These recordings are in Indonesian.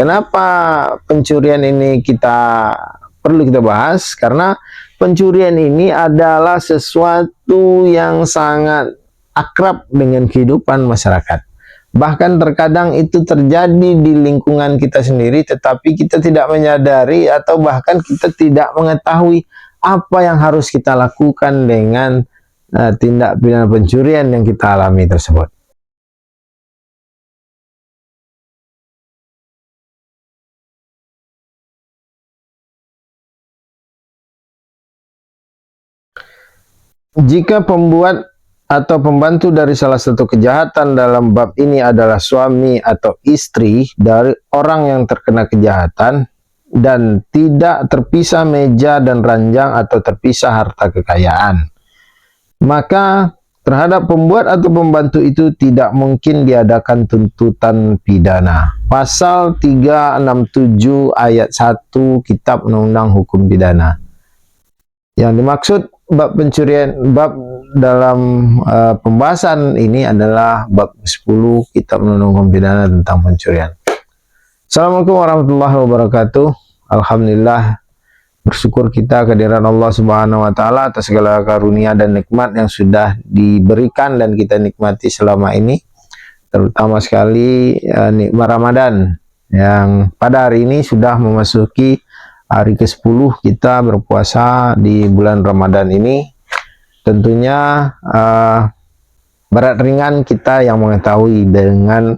kenapa pencurian ini perlu kita bahas? Karena pencurian ini adalah sesuatu yang sangat akrab dengan kehidupan masyarakat. Bahkan terkadang itu terjadi di lingkungan kita sendiri, tetapi kita tidak menyadari atau bahkan kita tidak mengetahui apa yang harus kita lakukan dengan tindak pidana pencurian yang kita alami tersebut. Jika pembuat atau pembantu dari salah satu kejahatan dalam bab ini adalah suami atau istri dari orang yang terkena kejahatan dan tidak terpisah meja dan ranjang atau terpisah harta kekayaan, maka terhadap pembuat atau pembantu itu tidak mungkin diadakan tuntutan pidana. Pasal 367 ayat 1 Kitab Undang-Undang Hukum Pidana. Yang dimaksud bab pencurian, bab dalam pembahasan ini adalah bab 10 Kitab Undang-Undang Hukum Pidana tentang pencurian. Assalamualaikum warahmatullahi wabarakatuh. Alhamdulillah, bersyukur kita kehadiran Allah Subhanahu wa taala atas segala karunia dan nikmat yang sudah diberikan dan kita nikmati selama ini, terutama sekali nikmat Ramadan yang pada hari ini sudah memasuki hari ke-10 kita berpuasa di bulan Ramadan ini. Tentunya berat ringan kita yang mengetahui dengan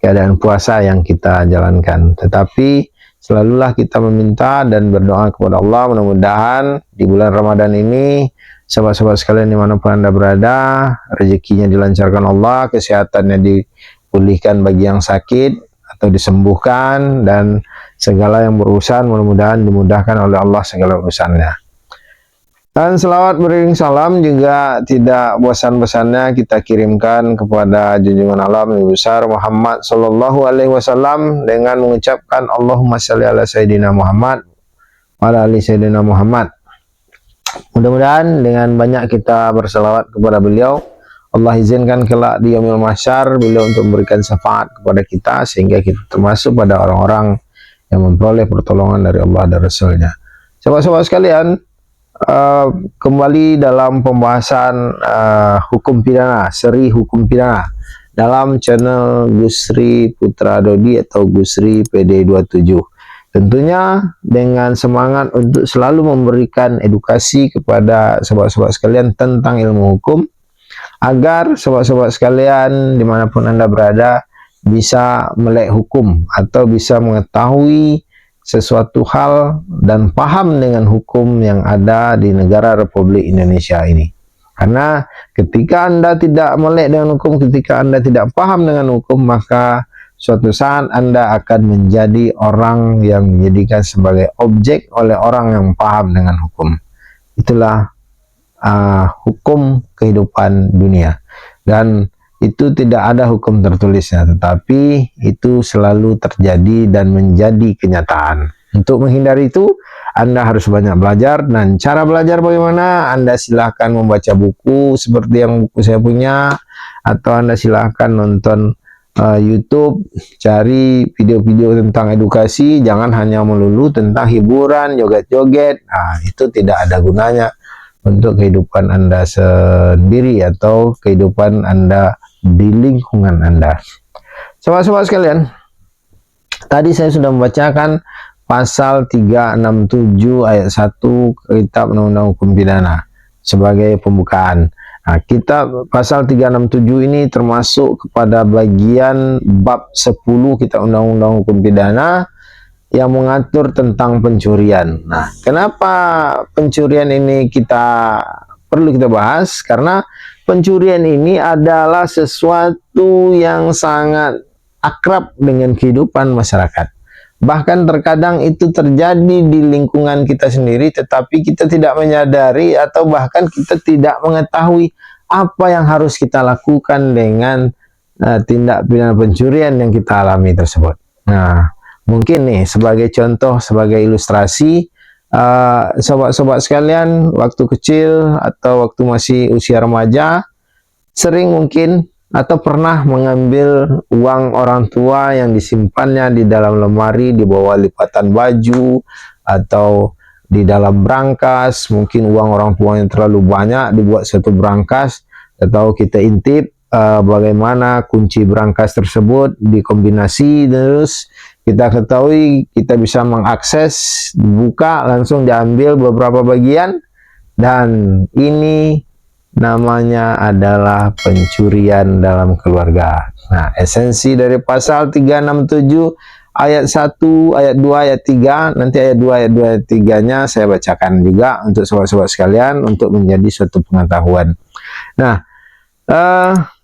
keadaan puasa yang kita jalankan, tetapi selalulah kita meminta dan berdoa kepada Allah, mudah-mudahan di bulan Ramadan ini sahabat-sahabat sekalian dimanapun Anda berada, rezekinya dilancarkan Allah, kesehatannya dipulihkan bagi yang sakit atau disembuhkan, dan segala yang berurusan mudah-mudahan dimudahkan oleh Allah segala urusannya. Dan selawat beriring salam juga tidak bosan-bosannya kita kirimkan kepada junjungan alam Nabi besar Muhammad Sallallahu Alaihi Wasallam dengan mengucapkan Allahumma shalli ala Sayyidina Muhammad wa ala ali Sayyidina Muhammad. Mudah-mudahan dengan banyak kita berselawat kepada beliau, Allah izinkan kelak di yaumil mahsyar beliau untuk memberikan syafaat kepada kita sehingga kita termasuk pada orang-orang yang memperoleh pertolongan dari Allah dan Rasulnya. Sahabat-sahabat sekalian, kembali dalam pembahasan hukum pidana, seri hukum pidana dalam channel Gusri Putra Dodi atau Gusri PD27. Tentunya dengan semangat untuk selalu memberikan edukasi kepada sahabat-sahabat sekalian tentang ilmu hukum, agar sahabat-sahabat sekalian dimanapun Anda berada bisa melek hukum atau bisa mengetahui sesuatu hal dan paham dengan hukum yang ada di negara Republik Indonesia ini. Karena ketika Anda tidak melek dengan hukum, ketika Anda tidak paham dengan hukum, maka suatu saat Anda akan menjadi orang yang dijadikan sebagai objek oleh orang yang paham dengan hukum. Itulah hukum kehidupan dunia. Dan itu tidak ada hukum tertulisnya, tetapi itu selalu terjadi dan menjadi kenyataan. Untuk menghindari itu, Anda harus banyak belajar. Dan cara belajar bagaimana? Anda silahkan membaca buku seperti yang buku saya punya, atau Anda silahkan nonton YouTube, cari video-video tentang edukasi. Jangan hanya melulu tentang hiburan, joget-joget. Nah, itu tidak ada gunanya untuk kehidupan Anda sendiri atau kehidupan Anda di lingkungan Anda. Sobat-sobat sekalian, tadi saya sudah membacakan pasal 367 ayat 1 Kitab Undang-Undang Hukum Pidana sebagai pembukaan. Nah, pasal 367 ini termasuk kepada bagian bab 10 Kitab Undang-Undang Hukum Pidana yang mengatur tentang pencurian. Nah, kenapa pencurian ini perlu kita bahas? Karena pencurian ini adalah sesuatu yang sangat akrab dengan kehidupan masyarakat. Bahkan terkadang itu terjadi di lingkungan kita sendiri, tetapi kita tidak menyadari atau bahkan kita tidak mengetahui apa yang harus kita lakukan dengan tindak pidana pencurian yang kita alami tersebut. Nah, mungkin nih sebagai contoh, sebagai ilustrasi, sobat-sobat sekalian, waktu kecil atau waktu masih usia remaja, sering mungkin atau pernah mengambil uang orang tua yang disimpannya di dalam lemari, di bawah lipatan baju, atau di dalam brankas. Mungkin uang orang tua yang terlalu banyak dibuat satu brankas, atau kita intip bagaimana kunci brankas tersebut dikombinasi, terus kita ketahui kita bisa mengakses, buka, langsung diambil beberapa bagian, dan ini namanya adalah pencurian dalam keluarga. Nah, esensi dari pasal 367 ayat 1, ayat 2, ayat 3, nanti ayat 2, ayat 2, ayat 3-nya saya bacakan juga untuk sobat-sobat sekalian untuk menjadi suatu pengetahuan. Nah,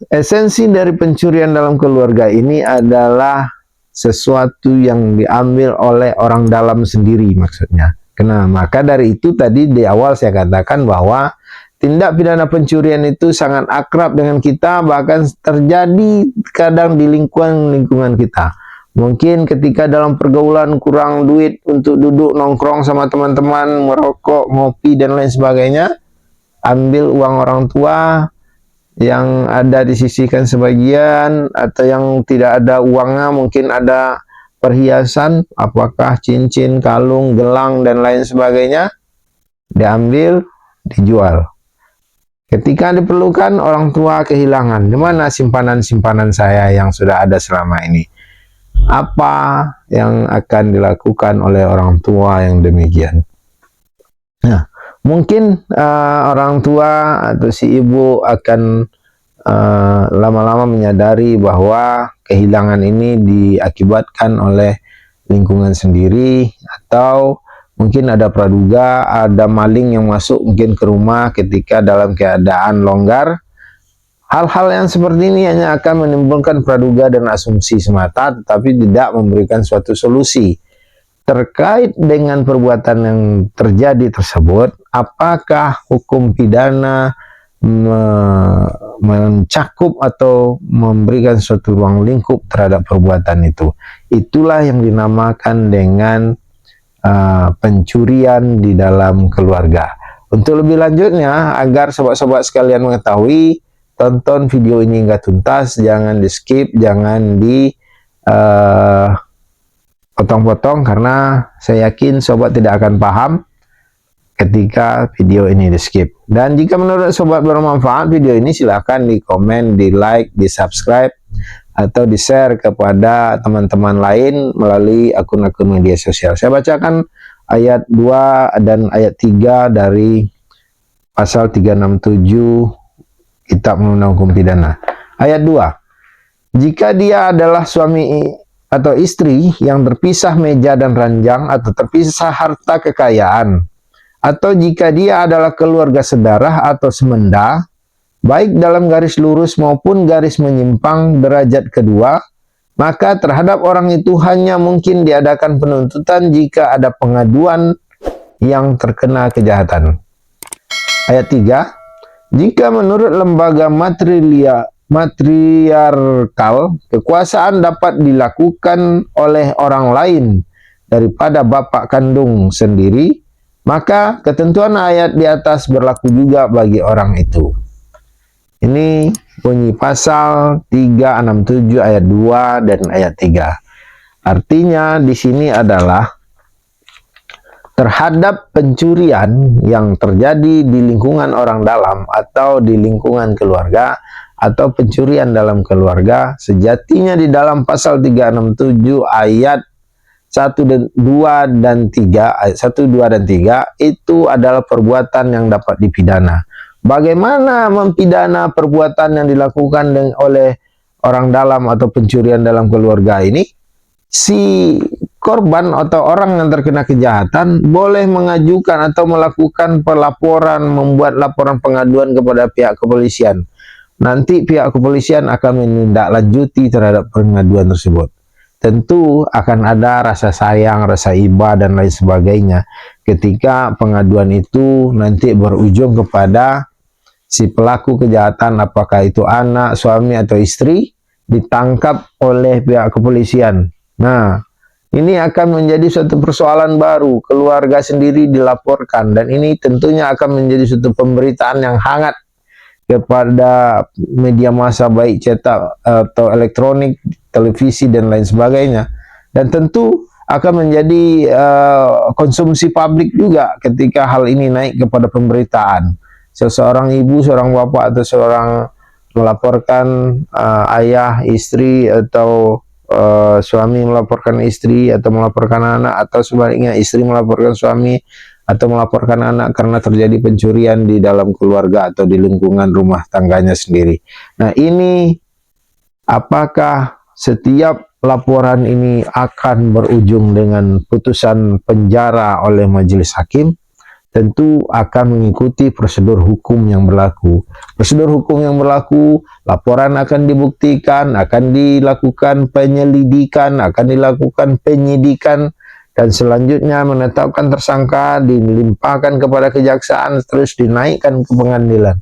esensi dari pencurian dalam keluarga ini adalah sesuatu yang diambil oleh orang dalam sendiri maksudnya. Nah, maka dari itu tadi di awal saya katakan bahwa tindak pidana pencurian itu sangat akrab dengan kita, bahkan terjadi kadang di lingkungan kita. Mungkin ketika dalam pergaulan kurang duit untuk duduk nongkrong sama teman-teman, merokok, ngopi, dan lain sebagainya, ambil uang orang tua yang ada disisihkan sebagian, atau yang tidak ada uangnya, mungkin ada perhiasan, apakah cincin, kalung, gelang, dan lain sebagainya, diambil, dijual. Ketika diperlukan, orang tua kehilangan. Di mana simpanan-simpanan saya yang sudah ada selama ini? Apa yang akan dilakukan oleh orang tua yang demikian? Nah, mungkin orang tua atau si ibu akan lama-lama menyadari bahwa kehilangan ini diakibatkan oleh lingkungan sendiri, atau mungkin ada praduga, ada maling yang masuk mungkin ke rumah ketika dalam keadaan longgar. Hal-hal yang seperti ini hanya akan menimbulkan praduga dan asumsi semata, tetapi tidak memberikan suatu solusi terkait dengan perbuatan yang terjadi tersebut. Apakah hukum pidana mencakup atau memberikan suatu ruang lingkup terhadap perbuatan itu? Itulah yang dinamakan dengan pencurian di dalam keluarga. Untuk lebih lanjutnya, agar sobat-sobat sekalian mengetahui, tonton video ini hingga tuntas, jangan di skip, jangan di potong-potong, karena saya yakin sobat tidak akan paham ketika video ini di skip. Dan jika menurut sobat bermanfaat video ini, silahkan di komen, di like, di subscribe, atau di share kepada teman-teman lain melalui akun-akun media sosial. Saya bacakan ayat 2 dan ayat 3 dari pasal 367 Kitab Undang-Undang Hukum Pidana. Ayat 2. Jika dia adalah suami atau istri yang terpisah meja dan ranjang, atau terpisah harta kekayaan, atau jika dia adalah keluarga sedarah atau semenda, baik dalam garis lurus maupun garis menyimpang derajat kedua, maka terhadap orang itu hanya mungkin diadakan penuntutan jika ada pengaduan yang terkena kejahatan. Ayat 3. Jika menurut lembaga matriarkal, kekuasaan dapat dilakukan oleh orang lain daripada bapak kandung sendiri, maka ketentuan ayat di atas berlaku juga bagi orang itu. Ini bunyi pasal 367 ayat 2 dan ayat 3. Artinya di sini adalah terhadap pencurian yang terjadi di lingkungan orang dalam atau di lingkungan keluarga, atau pencurian dalam keluarga, sejatinya di dalam pasal 367 ayat 1 dan 2 dan 3, ayat 1, 2 dan 3 itu adalah perbuatan yang dapat dipidana. Bagaimana mempidana perbuatan yang dilakukan oleh orang dalam atau pencurian dalam keluarga ini? Si korban atau orang yang terkena kejahatan boleh mengajukan atau melakukan pelaporan, membuat laporan pengaduan kepada pihak kepolisian. Nanti pihak kepolisian akan menindaklanjuti terhadap pengaduan tersebut. Tentu akan ada rasa sayang, rasa iba, dan lain sebagainya ketika pengaduan itu nanti berujung kepada si pelaku kejahatan, apakah itu anak, suami, atau istri, ditangkap oleh pihak kepolisian. Nah, ini akan menjadi suatu persoalan baru, keluarga sendiri dilaporkan, dan ini tentunya akan menjadi suatu pemberitaan yang hangat kepada media massa baik cetak atau elektronik, televisi dan lain sebagainya. Dan tentu akan menjadi konsumsi publik juga ketika hal ini naik kepada pemberitaan. Seseorang ibu, seorang bapak atau seorang melaporkan ayah, istri atau suami melaporkan istri atau melaporkan anak, atau sebaliknya istri melaporkan suami atau melaporkan anak karena terjadi pencurian di dalam keluarga atau di lingkungan rumah tangganya sendiri. Nah, ini apakah setiap laporan ini akan berujung dengan putusan penjara oleh majelis hakim? Tentu akan mengikuti prosedur hukum yang berlaku. Prosedur hukum yang berlaku, laporan akan dibuktikan, akan dilakukan penyelidikan, akan dilakukan penyidikan, dan selanjutnya menetapkan tersangka, dilimpahkan kepada kejaksaan, terus dinaikkan ke pengadilan,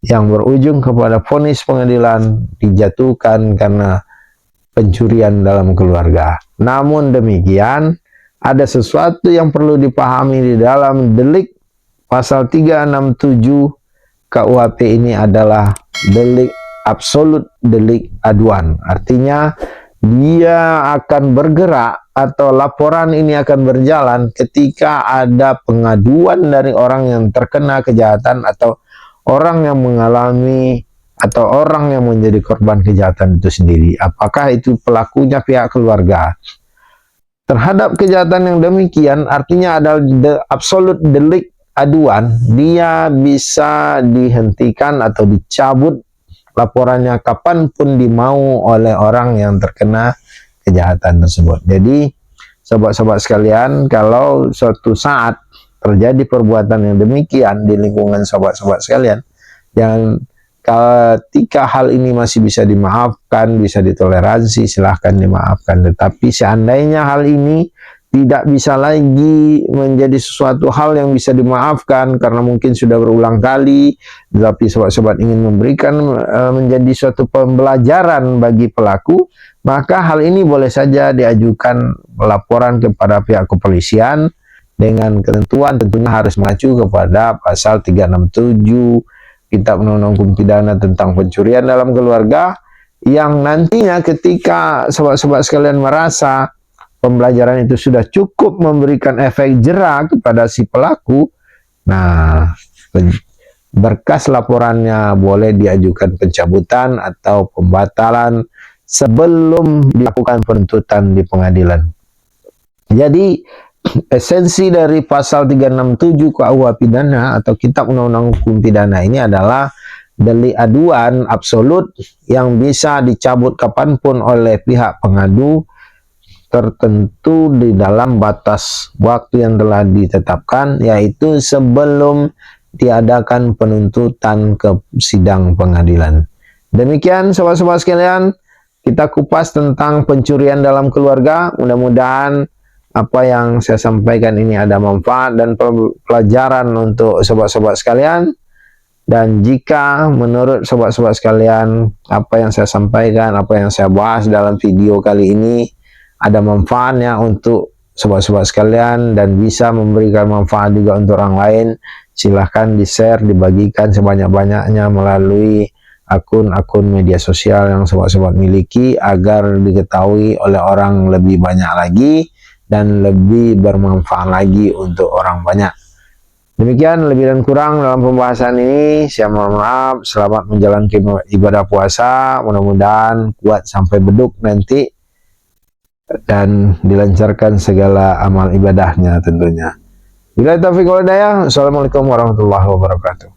yang berujung kepada vonis pengadilan dijatuhkan karena pencurian dalam keluarga. Namun demikian, ada sesuatu yang perlu dipahami di dalam delik pasal 367 KUHP ini adalah delik absolut, delik aduan. Artinya dia akan bergerak atau laporan ini akan berjalan ketika ada pengaduan dari orang yang terkena kejahatan atau orang yang mengalami atau orang yang menjadi korban kejahatan itu sendiri. Apakah itu pelakunya pihak keluarga? Terhadap kejahatan yang demikian, artinya adalah absolut delik aduan, dia bisa dihentikan atau dicabut laporannya kapanpun dimau oleh orang yang terkena kejahatan tersebut. Jadi, sobat-sobat sekalian, kalau suatu saat terjadi perbuatan yang demikian di lingkungan sobat-sobat sekalian, yang ketika hal ini masih bisa dimaafkan, bisa ditoleransi, silahkan dimaafkan. Tetapi seandainya hal ini tidak bisa lagi menjadi sesuatu hal yang bisa dimaafkan karena mungkin sudah berulang kali, tetapi sobat-sobat ingin memberikan menjadi suatu pembelajaran bagi pelaku, maka hal ini boleh saja diajukan laporan kepada pihak kepolisian dengan ketentuan tentunya harus mengacu kepada pasal 367 Kitab Undang-Undang Hukum Pidana tentang pencurian dalam keluarga, yang nantinya ketika sobat-sobat sekalian merasa pembelajaran itu sudah cukup memberikan efek jera kepada si pelaku, nah berkas laporannya boleh diajukan pencabutan atau pembatalan sebelum dilakukan penuntutan di pengadilan. Jadi esensi dari pasal 367 KUH Pidana atau Kitab Undang-Undang Hukum Pidana ini adalah delik aduan absolut yang bisa dicabut kapanpun oleh pihak pengadu, tertentu di dalam batas waktu yang telah ditetapkan, yaitu sebelum diadakan penuntutan ke sidang pengadilan. Demikian sobat-sobat sekalian, kita kupas tentang pencurian dalam keluarga. Mudah-mudahan apa yang saya sampaikan ini ada manfaat dan pelajaran untuk sobat-sobat sekalian. Dan jika menurut sobat-sobat sekalian apa yang saya sampaikan, apa yang saya bahas dalam video kali ini ada manfaatnya untuk sobat-sobat sekalian dan bisa memberikan manfaat juga untuk orang lain, silahkan di-share, dibagikan sebanyak-banyaknya melalui akun-akun media sosial yang sobat-sobat miliki agar diketahui oleh orang lebih banyak lagi dan lebih bermanfaat lagi untuk orang banyak. Demikian lebih dan kurang dalam pembahasan ini. Saya mohon maaf. Selamat menjalankan ibadah puasa. Mudah-mudahan kuat sampai beduk nanti dan dilancarkan segala amal ibadahnya tentunya. Bila taufiq wal hidayah. Assalamualaikum warahmatullahi wabarakatuh.